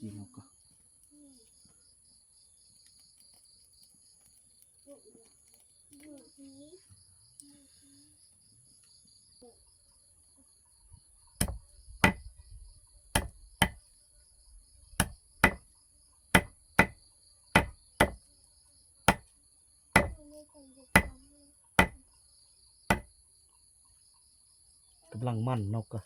จริงก็กำลังมั่นนกก็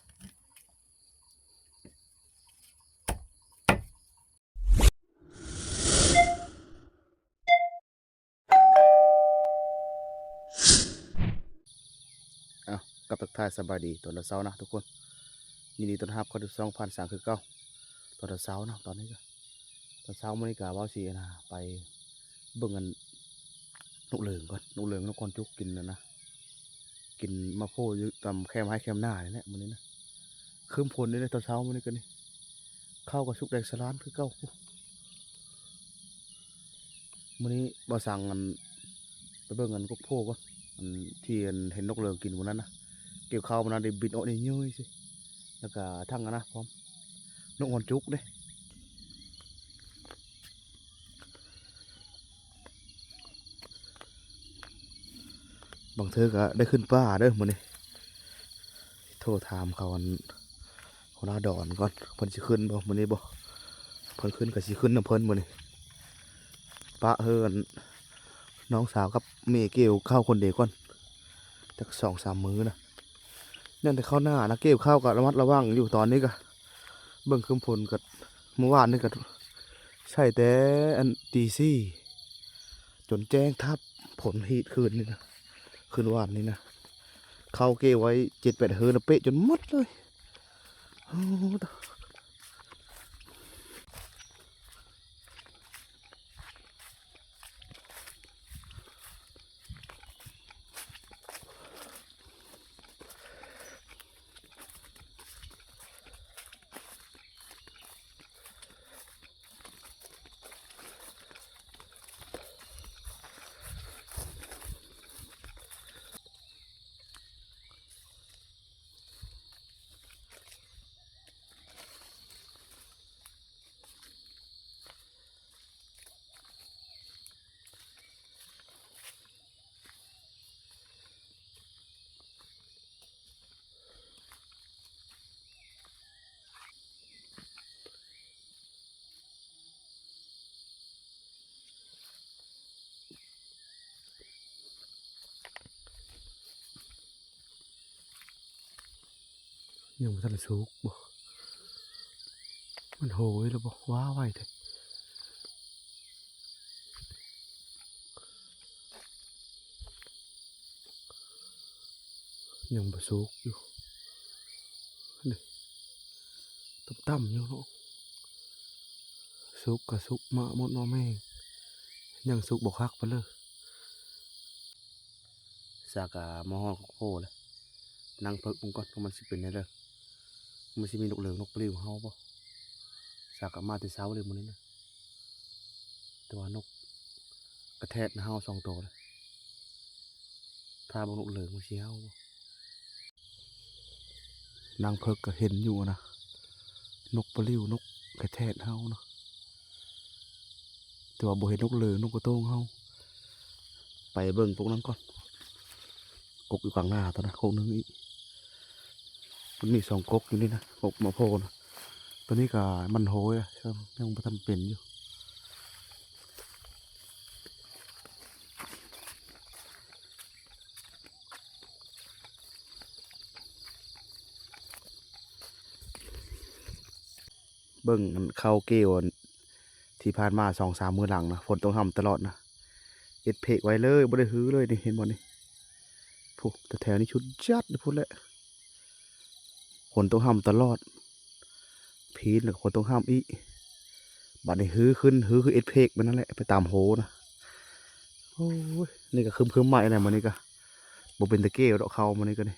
กับทักทายสบายดีตอนเช้านะทุกคนยินดีต้อนรับเข้าสู่ช่องพันสามคือเก้าตอนเช้านะตอนนี้ก็ตอนเช้ามื้อนี้ก็ว่าสินะไปเบิ่งกันนกเหลืองก่อนนกเหลืองนกกอนจุกกินนะกินมาโพอยู่ตามแคมให้แคมหน้านี่แหละมื้อนี้นะคืมพลนี่เลยตอนเช้ามื้อนี้กันนี่ข้าวกับชุกแดงสลานคือเก้ามื้อนี้บ่สั่งกันไปเบิ่งกันกกโพก่อนอันที่เห็นนกเหลืองกินมื้อนั้นนะเกี่ยวข้าวมันนะได้บินออกนี่ยื้อสิแล้วก็ทั้งกันนะพร้อมนกกอนจุกเด้บางเธอก็ได้ขึ้นป้าเด้อมื้อนี้โทรถามเขาหัวหน้าดอนก่อนเพิ่นสิขึ้นบ่มื้อนี้บ่เพิ่นขึ้นก็สิขึ้นนำเพิ่นมื้อนี้ป้าเฮือนน้องสาวกับแม่เกี่ยวข้าวคนเดียวก่อนจัก2-3 มื้อนะนั่นแต่ข้าวหน้านะเกี่ยวข้าวก็ระมัดระวังอยู่ตอนนี้ก็เบิ่งคืมพลก็เมื่อวานนี่ก็ใช่แต่อันตีสี่จนแจ้งทับผลหีดคืนนี่นะคืนวานนี่นะเข้าเกี่ยวไว้7-8 เฮือนเป๊ะจนหมดเลยโอ้ยังไม่ทันสุกบ่มันโหยแล้วบ่ว้าไว้เถอะยังบ่สุกอยู่นี่ต่ำๆอยู่เนาะสุกกับสุกมาหมดเนาะแม่งยังสุกบ่คักไปเลยสากะมอฮอดโคเลยนั่งเพิกมันก่อนว่ามันสิเป็นได้เด้อมันสิมีนกเหลืองนกปลิวเฮาบ่สากะมาแต่เช้าเลยมื้อนี้นะแต่ว่านกกระแทกเฮา2 ตัวเลยถ้าบ่นกเหลืองมันสิเฮาบ่นางเพิกก็เห็นอยู่นะนกปลิวนกกระแทกเฮาเนาะแต่ว่าบ่เห็นนกเหลืองนกกระโต้งเฮาไปเบิ่งพวกนั้นก่อนกกอยู่กลางหน้าตอนนั้นกกนึงอีกมันมี2 กกอยู่นี่นะกกมาโพนะตัวนี้ก็มันโหยยังบ่ทันเป็นอยู่เบิ่งมันเข้าเกี่ยวที่ผ่านมา2-3 มื้อหลังนะฝนต้องทำตลอดนะเฮ็ดเพกไว้เลยบ่ได้ฮื้อเลยนี่เห็นบ่นี่พวกแต่แถวนี้ชุดจัดพูดแล้วฝนต้องทำตลอดพีนแล้วฝนต้องทำอีกบัดนี้ฮื้อขึ้นฮื้อคือเอ็ดเพกมันนั่นแหละไปตามโหนะโอ้ยนี่ก็คืมๆใหม่นะมื้อนี้ก็บ่เป็นตะเกียวดอกเขามื้อนี้ก็นี่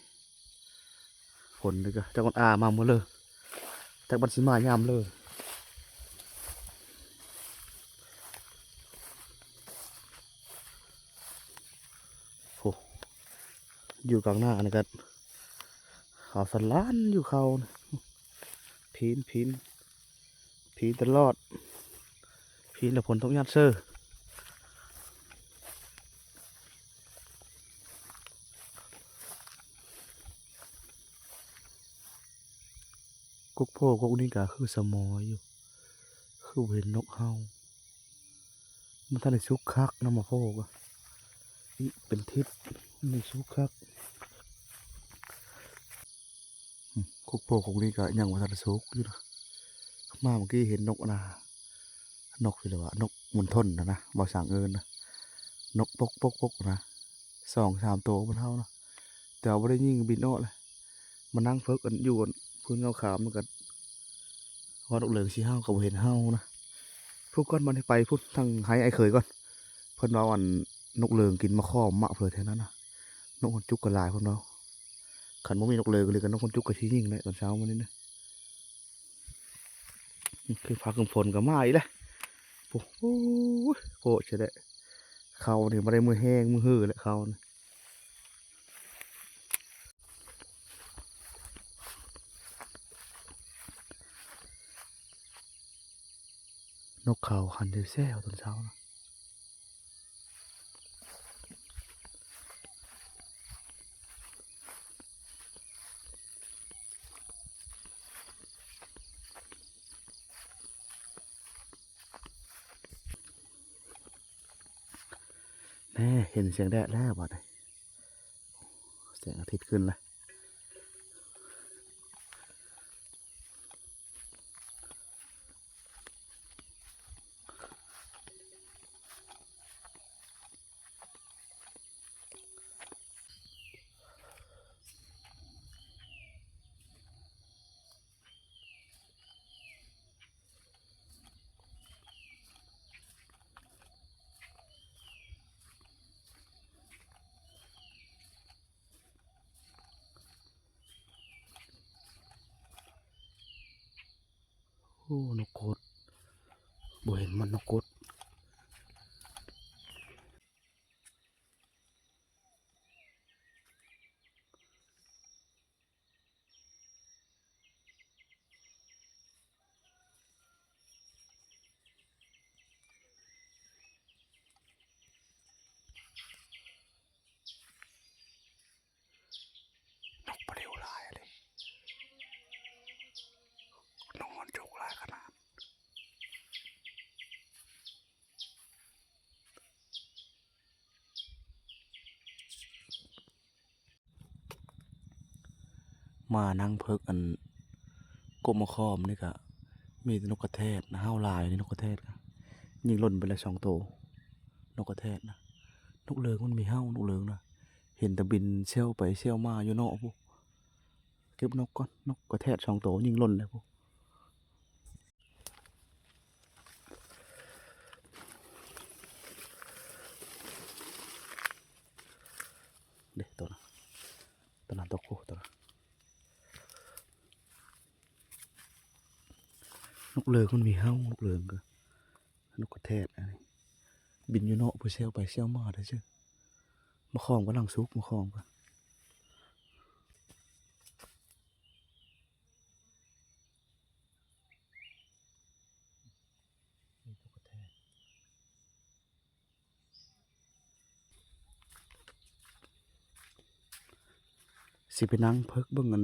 ฝนนี่ก็จักมันมาหมดเลยจักบัดสิมายามเลยโอ้อยู่กลางหน้านี่ก็เขาสลานอยู่เขานะพีน ผีตลอดผีละผลต้องยัดเซอร์กุกโพกุกนี่ก็คือสมออยู่คือเห็นนกเฮามันท่านได้ชุกคักน้ำมาโพกอะนี่เป็นทิศนี่ชุกคักกุกโพกุกนี่ก็ยังว่าท่านได้ชุกอยู่นะมาเมื่อกี้เห็นนกนะนกคืออะไรวะนกมุนทนนะบ่สั่งเอินนะนกปกปกปกนะ2-3 ตัวบนเฮานะแต่ว่าไม่ได้ยิงบินออกเลยมานั่งเฟิกกันอยู่กันพื้นเงาขามมันกันพอนกเหลืองสีเฮาก็บ่เห็นเฮานะพูดก่อนมันให้ไปพูดทางไห้ไอ้เคยก่อนเพิ่นว่าวันนกเหลืองกินมะข้อมะเผื่อแถวนั้นนะนกคนจุกก็หลายเพิ่นเนาะขันบ่มีนกเหลืองก็เลยกันนกคนจุกก็ชี้ยิงเลยตอนเช้ามื้อนี้นะคือฟ้าคึมฝนก็มาอีกแล้วโอ้โหโคตรจะได้เขานี่บ่ได้มือแห้งมือหื้อแหละเขานี่นกเขาหันแซวตอนเช้านะแน่เห็นเสียงแดดแล้วบัดนี้แสงอาทิตย์ขึ้นแล้วโอ้นกโคดบ่เห็นมันนกโคดนกปลาเดียวลายเลยนกมันจุกลายขนาดมานั่งเพิกอันกบมะคอมนี่ก็มีแต่นกกระแทกนะห้าวลายนี่นกกระแทกนะยิงหล่นไปแล้ว2 ตัวนกกระแทกนะนกเหลืองมันมีห้าวนกเหลืองนะเห็นแต่บินเชี่ยวไปเชี่ยวมาอยู่นอกพวกเก็บนกก่อนนกกระแทก2 ตัวยิงหล่นเลยพวกเด็กตัวนั้นตกคู่ตัวนกเหลืองมันมีห้าวนกเหลืองก็นกกระแทกอันนี้บินอยู่นอกไปเชี่ยวไปเชี่ยวมาได้ชื่อมาคล้องก็ลังซุกมาคล้องกันสิไปนั่งเพิกเบิ่งกัน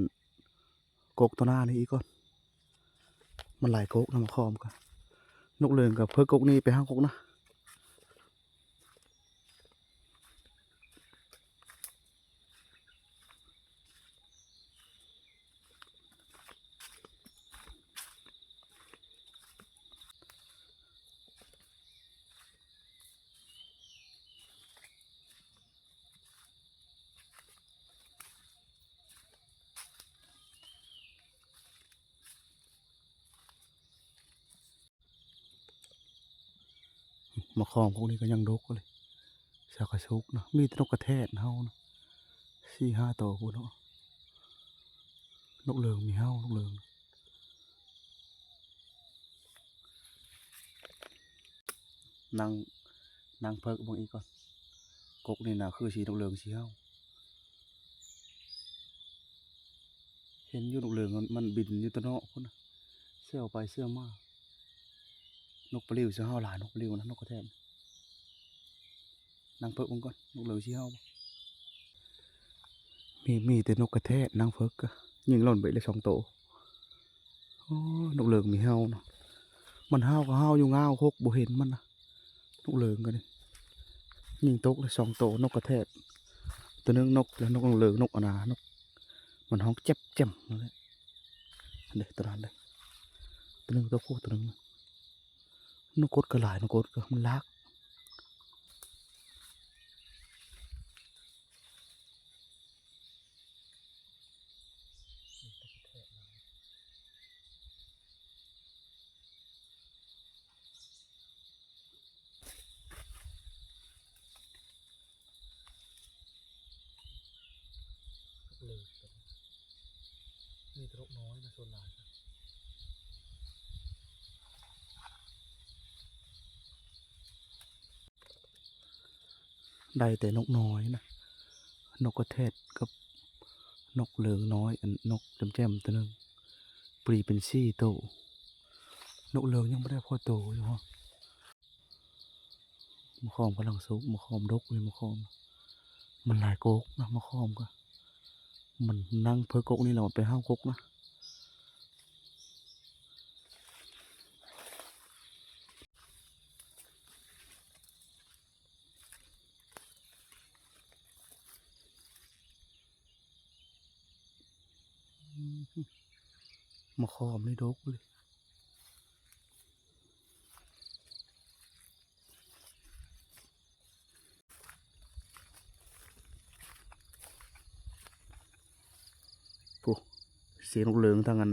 กกตัวหน้านี่อีกก่อนมันหลายกกนะมาคล้องกันนกเหลืองกับเพิกกกนี่ไปห้างกกนะมาคล้องพวกนี้ก็ยังดกเลยชาวกระชุกนะมีแต่นกกระแทกเฮานะ4-5 ตัวพูดเนาะนกเหลืองมีเฮานกเหลืองนั่งนั่งเพิกบางอีกก่อนกกนี่นะคือสีนกเหลืองสีเฮาเห็นอยู่นกเหลืองมันบินอยู่ตะเนาะพุ่นนะเสี่ยวไปเสี่ยวมา นกปลิวสิเฮาหลายนกปลิวนะนกกระแทกนางเพิกมันก่อนนกเหลืองสิเฮามีแต่นกกระแทกนางเพิกก็ยิงหล่นไปเลย2 ตัวโอ้นกเหลืองมีเฮาเนาะมันเฮาก็เฮาอยู่เงาคกบ่เห็นมันนะนกเหลืองกันนี่ยิงตกเลย2 ตัวนกกระแทกตัวนึงนกแล้วนกเหลืองนกอนานกมันห้องเจ็บเจ็บนั่นแหละอันเด็กตัวนั้นเลยตัวนึงตัวผู้ตัวนึงนกกดก็หลายนกกดก็มันลากเลยนี่ตรกน้อยนะส่วนหลายได้แต่นกน้อยนะนกกระแทกกับนกเหลืองน้อยอันนกแจ่มๆตัวนึงปรีเป็น4 ตัวนกเหลืองยังไม่ได้พอโตอยู่ฮะมะขอมกำลังสุกมะขอมดกเลยมะขอมมันหลายโกกนะมะขอมก็มันนั่งเพื่อกกนี่เราไปห้าวกกนะมะขอมนี่ดกเลยปุ๊เสียงนกเหลืองทางนั้น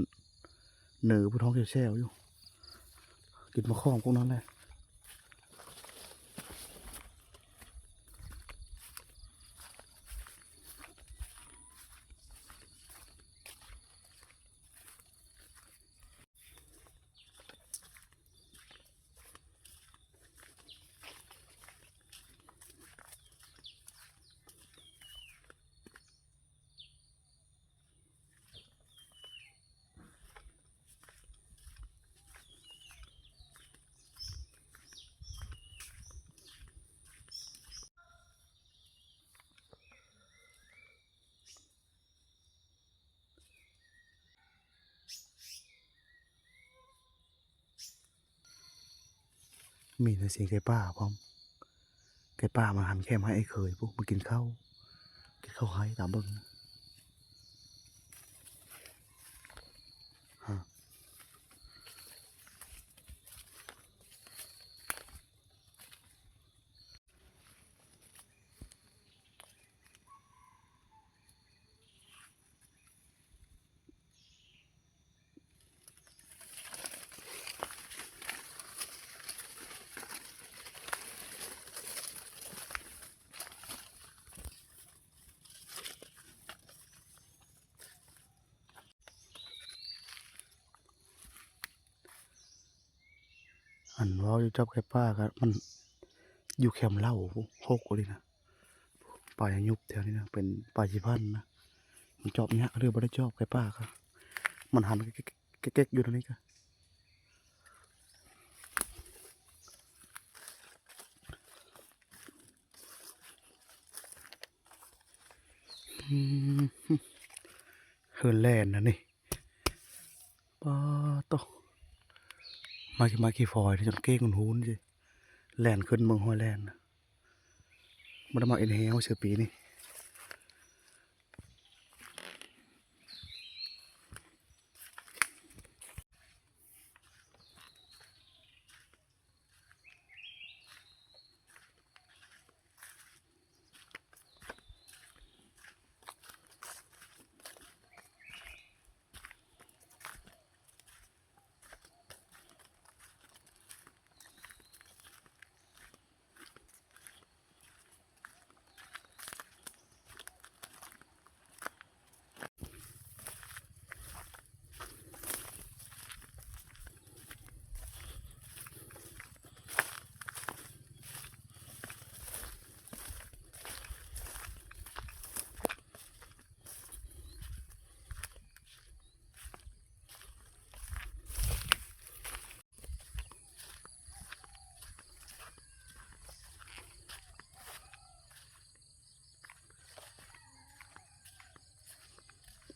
เหนือผู้ท้องแช่วอยู่กินมะขอมพวกนั้นแหละมีแต่เสียงไก่ป่าพร้อมไก่ป่ามาหันแค่มาไอ้เคยพวกมากินข้าวให้ตามเบิ้งฮะอันว่าอยู่จับไก่ป่ากันมันอยู่แคมป์เหล้าโคกเลยนะป่าอย่างยุบแถวนี้นะเป็นป่าชีพันธุ์นะมันจอบเนี้ยเรือบ่ได้จอบไก่ป่าครับมันหันเก๊กๆอยู่ตรงนี้ก็เฮิร์นแลนด์นะนี่ป้าโตมาขี่ฟอยจนเก้งมันหูนสิแลนด์ขึ้นเมืองฮอลแลนด์นะมันมาเอ็นเฮลเสือปีนี่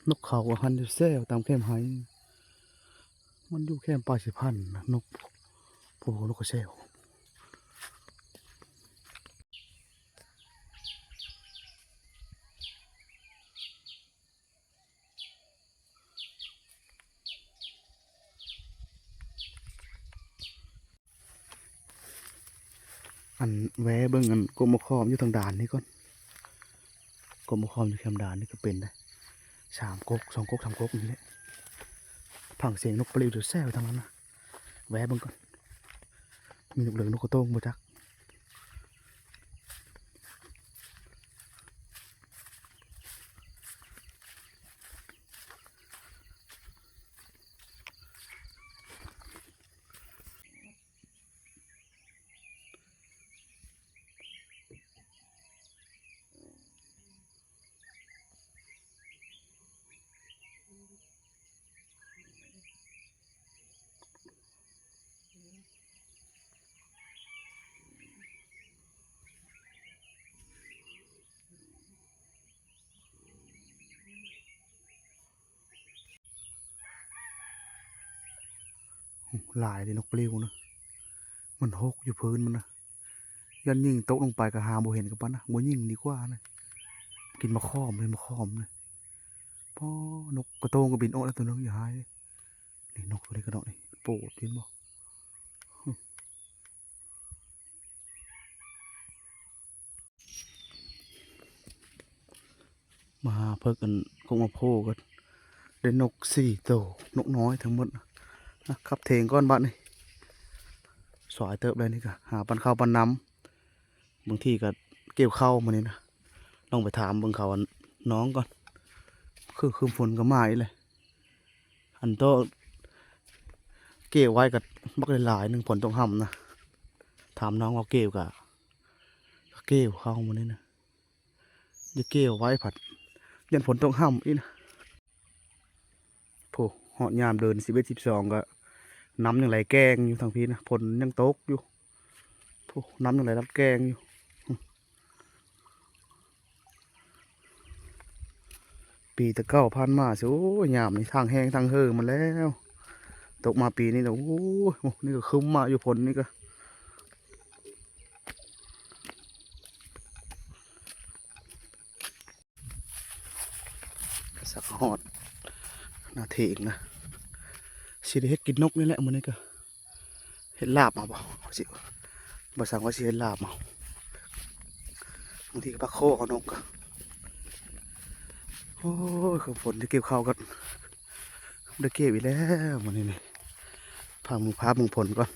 นกเขาหันอยู่แซวตามแคมไห้มันอยู่แคมปลาสิพันธุ์นะนกโอ้โหนกกระเซวอันแวะเบิ่งอันกรมมะคอมอยู่ทางด่านนี่ก่อนกรมมะคอมอยู่แคมด่านนี่ก็เป็นได้3 ก๊ก 2 ก๊ก 3 ก๊กนี่แหละผังเสียงนกปลิวอยู่แซวทางนั้นนะแวะเบิ่งก่อนมีนกเหลืองนกกระโต้งบ่จักหลายเลยนกปลิวนะมันหกอยู่พื้นมันนะยันยิงตกลงไปก็หาบ่เห็นกับปะนะบ่ยิงดีกว่านะกินมะข้อมเลยมะข้อมเลยพ่อนกกระโตงก็บินออกแล้วตัวนึงอย่าหายนี่นกตัวนี้ก็ดอกนี่โปรดเห็นบ่มาเพิ่งกันคงมาโพกันได้นก4 ตัวนกน้อยทั้งหมดนะครับเทงก้อนบัดนี่สวยเติบเลยนี่ก็หาปันข้าวปันน้ำบางทีก็เกี่ยวข้าวมานี่นะต้องไปถามเบิ่งเขาน้องก่อนคือฝนก็มาอีกเลยอันโตเกี่ยวไว้กับบักหลายๆหนึ่งฝนต้องห้ำนะถามน้องเอาเกี่ยวกับเกี่ยวเข้ามานี่นะจะเกี่ยวไว้ผัดยันฝนต้องห้ำอีกนะโผหอดยามเดิน11 12ก็น้ำยังไหลแกงอยู่ทางพี่นะฝนยังตกอยู่โผน้ำยังไหลรับแกงอยู่ปีตะเก้าพันมาสิโอ้ยยามนี่ทางแห้งทางเฮอมาแล้วตกมาปีนี้นะโอ้ยนี่ก็คึ้มมาอยู่ฝนนี่ก็สักหอดนาเทงนะสิได้เฮ็ดกินนกนี่แหละมื้อนี้ก็เฮ็ดลาบมาบ่สิบ่สั่งว่าสิเฮ็ดลาบมาบางทีก็ปลาโคเอานกก็โอ้ยคือฝนที่เกี่ยวข้าวก็ได้เก็บอีกแล้วมื้อนี้นี่พามึงผลก่อน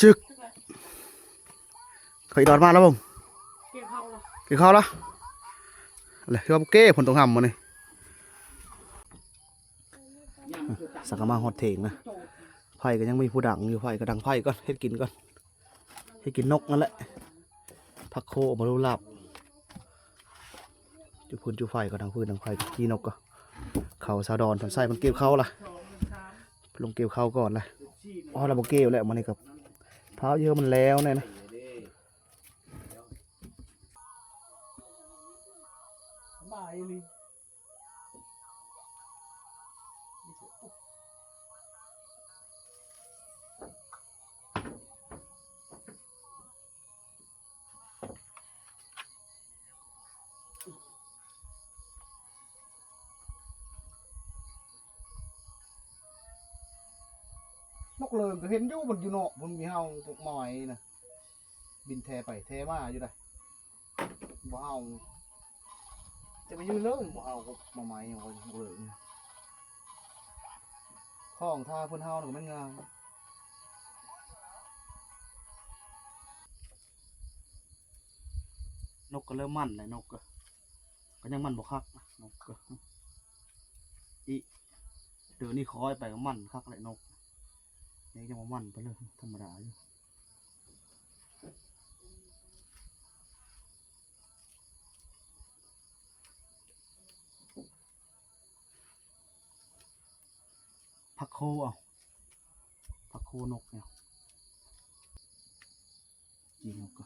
จึกเคยดอนมาแล้วบ่งเกี่ยวข้าวแล้วอะไรที่ว่าเก้ผลตรงหำมาเนี่ยสักมาฮอดเถงนะไผ่ก็ยังมีผู้ดังอยู่ไผ่ก็ดังไผ่ก่อนให้กินก่อนให้กินนกนั่นแหละผักโคมาดูลาบจุพื้นจุไฟก็ดังพื้นดังไฟกีนกก็เขาซาดอนสันไส้มันเกี่ยวเข้าล่ะลงเกี่ยวเข้าก่อนเลยอ๋อเราบอกเกี่ยวแล้วมันนี่กับเท้าเยอะมันแล้วเนี่ยนะบายเลยนกเลิงก็เห็นอยู่บนอยู่เนาะบนมีเฮาพวกหมอยนะบินแทไปแทมาอยู่ได้บ่เฮาจะไปยืนเลยบ่เฮาก็มาไม้เอานกเลิงข้องท่าเพิ่นเฮาน่ะมันงามนกก็เริ่มมั่นเลยนกก็ยังมั่นบ่คักนะนกก็อีเดี๋ยวนี้คอยไปก็มั่นคักเลยนกนี่จะมามั่นไปเลยธรรมดาอยู่ โคเอาผักโคนกเนี่ยจีนกก็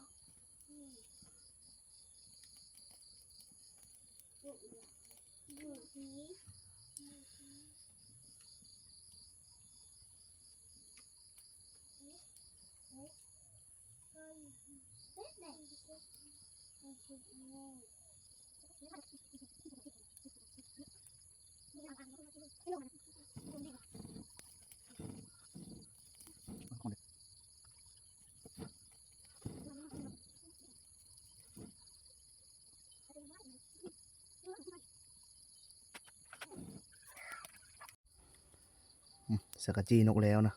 สกัดจีนกแล้วนะ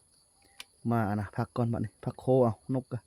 มานะพักก่อนบัดนี้พักโคเอานกกะ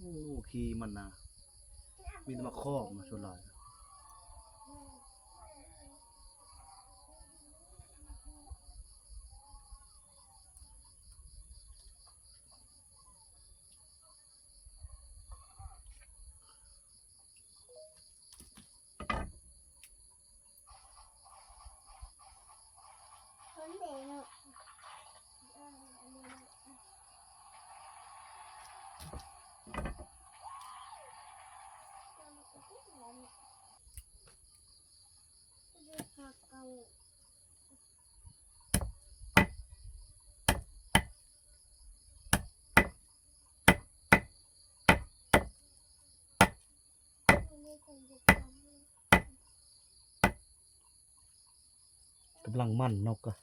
โอ้ขี้มันนะมีแต่มาคอกมาชนลายกำลังมันนกกะ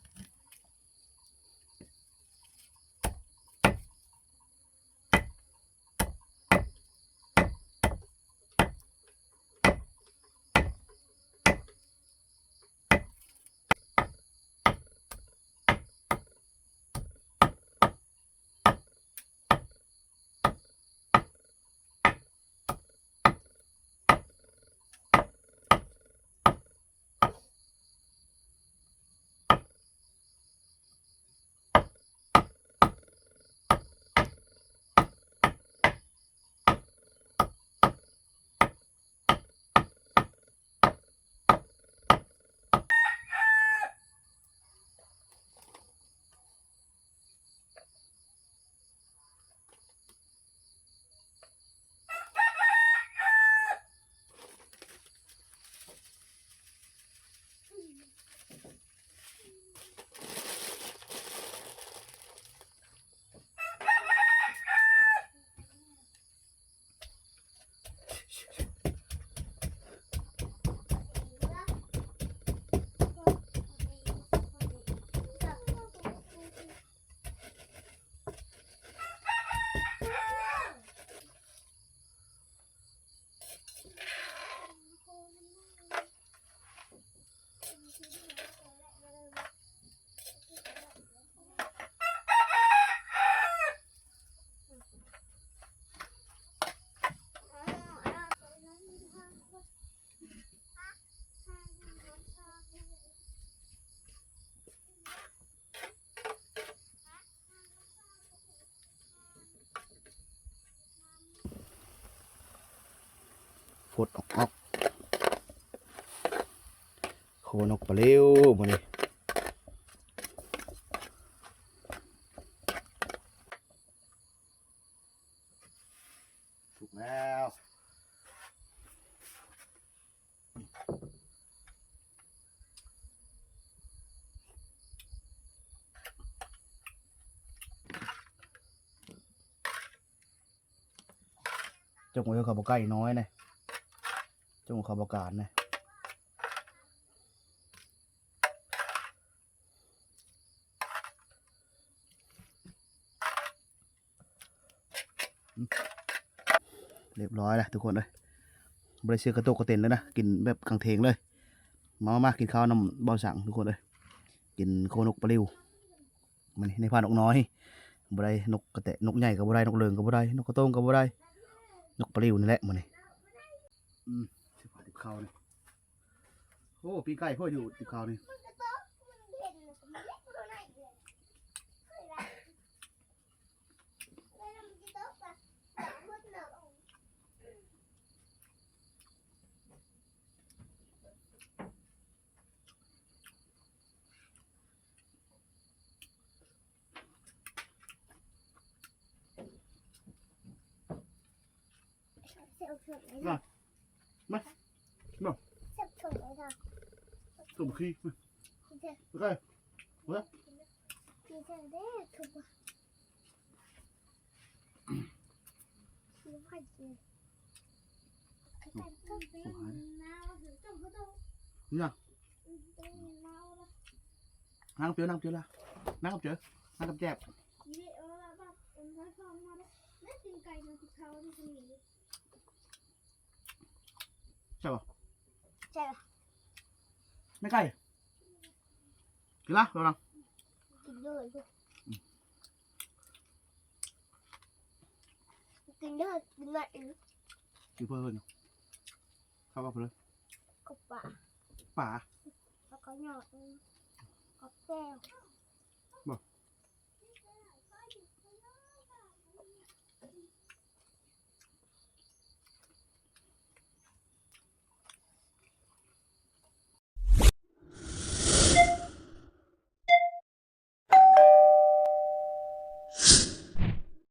ฟดออกโคนกปลาเร็วมานี่ถูกแล้วจงไว้ขับไก่น้อยนะจงขับการนะ เรียบร้อยแล้วทุกคนเลยบริเชียกระโตกกระเต็นเลยนะกินแบบกลางเทงเลยมากินข้าวน้ำบ่อสั่งทุกคนเลยกินโคนกปลาลิวมันในพานกน้อยบ่ได้นกกระเตะนกใหญ่กับบ่ได้นกเหลืองกับบ่ได้นกกระโต้งกับบ่ได้นกปลาลิวนี่แหละมันนี่สิบผ่าติบข้าวนี่โอ้ปีไก่พ่ออยู่ติบข้าวนี่มาตุ่มขี้โอเคมานี่นะนั่งเปียวละนั่งกับเจ๊นั่งกับแจ๊บใช่ป่ะไม่ไก่กินละเราลังกินเลยกินเลยกินเพื่อนเข้าไปเลยกับป่าป่าแล้วก็หยอดกับแก้ว